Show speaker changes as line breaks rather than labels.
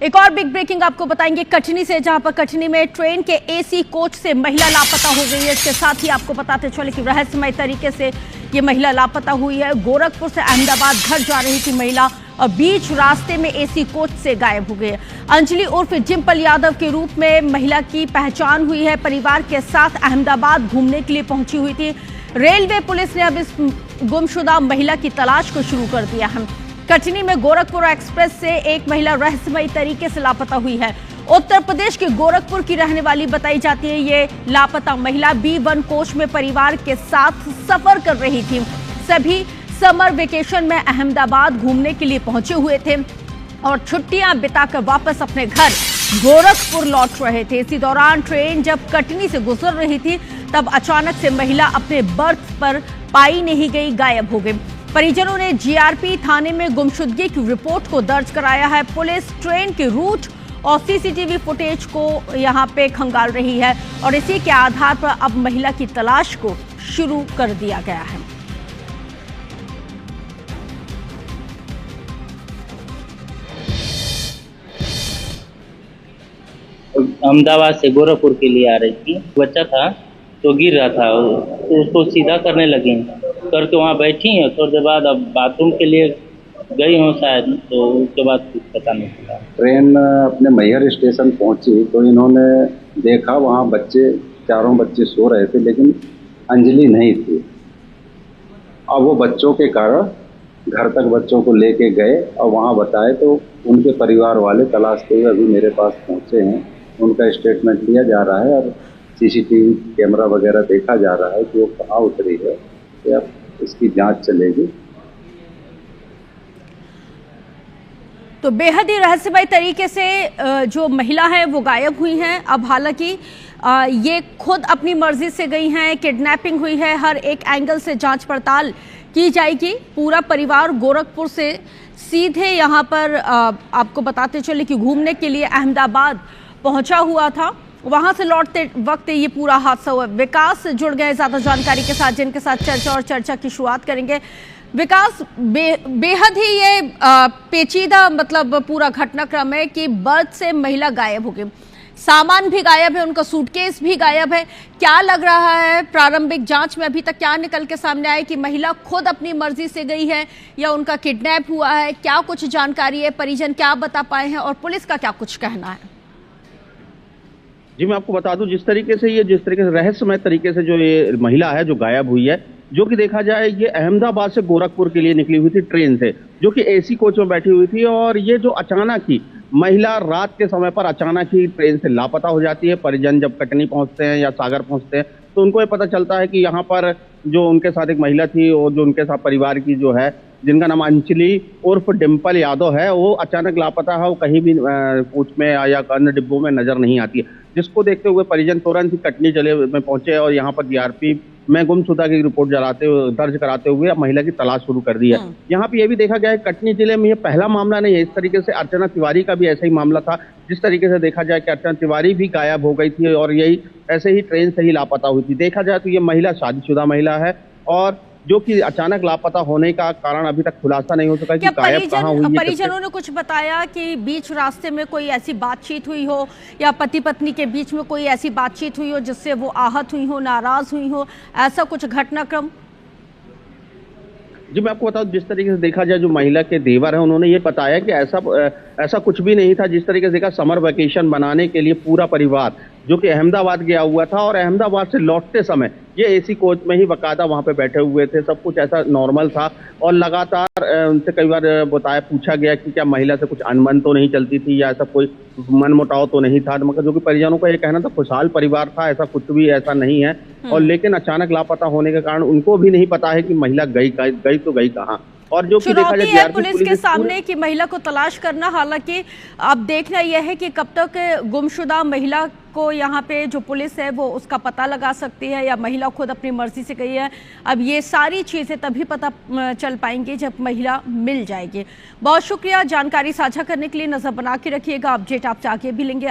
एक और big breaking आपको बताएंगे कटनी से, जहां पर कटनी में ट्रेन के एसी कोच से महिला लापता हो गई है। इसके साथ ही आपको बताते चले कि रहस्यमय तरीके से ये महिला लापता हुई है। गोरखपुर से अहमदाबाद घर जा रही थी महिला और बीच रास्ते में एसी कोच से गायब हो गई है। अंजलि उर्फ डिंपल यादव के रूप में महिला की पहचान हुई है। परिवार के साथ अहमदाबाद घूमने के लिए पहुंची हुई थी। रेलवे पुलिस ने अब इस गुमशुदा महिला की तलाश को शुरू कर दिया है। कटनी में गोरखपुर एक्सप्रेस से एक महिला रहस्यमय तरीके से लापता हुई है। उत्तर प्रदेश के गोरखपुर की रहने वाली बताई जाती है। ये लापता महिला B1 कोच में परिवार के साथ सफर कर रही थी। सभी समर वेकेशन में अहमदाबाद घूमने के लिए पहुंचे हुए थे और छुट्टियां बिताकर वापस अपने घर गोरखपुर लौट रहे थे। इसी दौरान ट्रेन जब कटनी से गुजर रही थी तब अचानक से महिला अपने बर्थ पर पाई नहीं गई, गायब हो गई। परिजनों ने GRP थाने में गुमशुदगी की रिपोर्ट को दर्ज कराया है। पुलिस ट्रेन के रूट और CCTV फुटेज को यहां पे खंगाल रही है और इसी के आधार पर अब महिला की तलाश को शुरू कर दिया गया है।
अहमदाबाद से गोरखपुर के लिए आ रही थी। बच्चा था तो गिर रहा था, तो उसको सीधा करने लगी, करके वहाँ बैठी हैं। थोड़ी देर बाद अब बाथरूम के लिए गई हूँ शायद, तो उसके बाद कुछ पता नहीं चला।
ट्रेन अपने मैहर स्टेशन पहुंची तो इन्होंने देखा वहाँ चारों बच्चे सो रहे थे, लेकिन अंजलि नहीं थी। अब वो बच्चों के कारण घर तक बच्चों को लेके गए और वहाँ बताए तो उनके परिवार वाले तलाशते हुए अभी मेरे पास पहुँचे हैं। उनका स्टेटमेंट लिया जा रहा है और CCTV कैमरा वगैरह देखा जा रहा है कि वो कहाँ उतरी है, या इसकी जांच चलेगी।
तो बेहद ही रहस्यमय तरीके से जो महिला है वो गायब हुई हैं। अब हालांकि ये खुद अपनी मर्जी से गई हैं, किडनैपिंग हुई है। हर एक एंगल से जांच पड़ताल की जाएगी। पूरा परिवार गोरखपुर से सीधे यहाँ पर आपको बताते चले कि घूमने के लिए अहमदाबाद पहुंचा हुआ था। वहां से लौटते वक्त ये पूरा हादसा हुआ। विकास जुड़ गए ज्यादा जानकारी के साथ, जिनके साथ चर्चा की शुरुआत करेंगे। विकास, बेहद ही ये पेचीदा मतलब पूरा घटनाक्रम है कि बर्थ से महिला गायब हो गई, सामान भी गायब है, उनका सूटकेस भी गायब है। क्या लग रहा है प्रारंभिक जांच में अभी तक क्या निकल के सामने आया कि महिला खुद अपनी मर्जी से गई है या उनका किडनैप हुआ है? क्या कुछ जानकारी है, परिजन क्या बता पाए हैं और पुलिस का क्या कुछ कहना है?
जी, मैं आपको बता दूं, जिस तरीके से रहस्यमय तरीके से जो ये महिला है जो गायब हुई है, जो कि देखा जाए ये अहमदाबाद से गोरखपुर के लिए निकली हुई थी ट्रेन से, जो कि AC कोच में बैठी हुई थी। और ये जो अचानक ही महिला रात के समय पर अचानक ही ट्रेन से लापता हो जाती है। परिजन जब कटनी पहुंचते हैं या सागर पहुंचते हैं तो उनको ये पता चलता है कि यहाँ पर जो उनके साथ एक महिला थी और जो उनके साथ परिवार की जो है, जिनका नाम अंजलि उर्फ डिंपल यादव है, वो अचानक लापता है। वो कहीं भी कोच में या अन्य डिब्बों में नजर नहीं आती है, जिसको देखते हुए परिजन तुरंत ही कटनी जिले में पहुंचे और यहाँ पर GRP में गुमशुदा की रिपोर्ट दर्ज कराते हुए महिला की तलाश शुरू कर दी है। यहाँ पे ये भी देखा गया है कटनी जिले में ये पहला मामला नहीं है। इस तरीके से अर्चना तिवारी का भी ऐसा ही मामला था, जिस तरीके से देखा जाए कि अर्चना तिवारी भी गायब हो गई थी और यही ऐसे ही ट्रेन से ही लापता हुई थी। देखा जाए तो ये महिला शादीशुदा महिला है और जो कि अचानक लापता होने का कारण अभी तक खुलासा नहीं हो सका कि गायब कहाँ हुई है।
परिजनों ने कुछ बताया कि बीच रास्ते में कोई ऐसी बातचीत हुई हो या पति पत्नी के बीच में कोई ऐसी बातचीत हुई हो जिससे वो आहत हुई हो, नाराज हुई हो, ऐसा कुछ घटनाक्रम?
जी, मैं आपको बताऊं, जिस तरीके से देखा जाए जो महिला के देवर है उन्होंने ये बताया कि ऐसा कुछ भी नहीं था। जिस तरीके से देखा, समर वेकेशन बनाने के लिए पूरा परिवार जो कि अहमदाबाद गया हुआ था और अहमदाबाद से लौटते समय ये AC कोच में ही बकायदा वहां पे बैठे हुए थे। सब कुछ ऐसा नॉर्मल था और लगातार उनसे कई बार पूछा गया कि क्या महिला से कुछ अनबन तो नहीं चलती थी या ऐसा कोई मनमुटाव तो नहीं था, मगर जो कि परिजनों का ये कहना था खुशहाल परिवार था, ऐसा कुछ भी ऐसा नहीं है। और लेकिन अचानक लापता होने के कारण उनको भी नहीं पता है कि महिला गई तो गई कहाँ। और जो
चुनौती है पुलिस के सामने कि महिला को तलाश करना। हालांकि अब देखना यह है कि कब तक गुमशुदा महिला को यहाँ पे जो पुलिस है वो उसका पता लगा सकती है या महिला खुद अपनी मर्जी से गई है। अब ये सारी चीजें तभी पता चल पाएंगी जब महिला मिल जाएगी। बहुत शुक्रिया जानकारी साझा करने के लिए। नजर बना के रखिएगा, अपडेट आपसे आगे भी लेंगे।